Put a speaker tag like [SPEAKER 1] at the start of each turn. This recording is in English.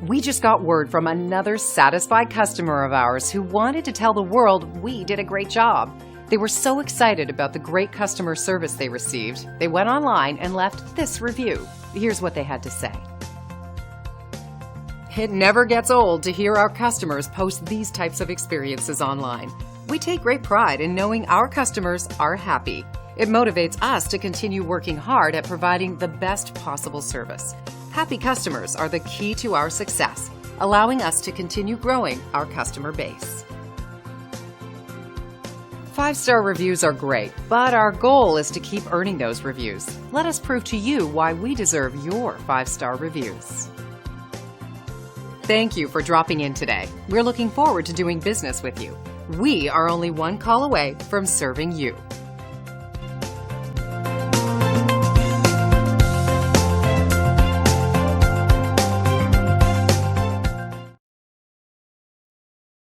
[SPEAKER 1] We just got word from another satisfied customer of ours who wanted to tell the world we did a great job. They were so excited about the great customer service they received, they went online and left this review. Here's what they had to say. It never gets old to hear our customers post these types of experiences online. We take great pride in knowing our customers are happy. It motivates us to continue working hard at providing the best possible service. Happy customers are the key to our success, allowing us to continue growing our customer base. 5-star reviews are great, but our goal is to keep earning those reviews. Let us prove to you why we deserve your 5-star reviews. Thank you for dropping in today. We're looking forward to doing business with you. We are only one call away from serving you.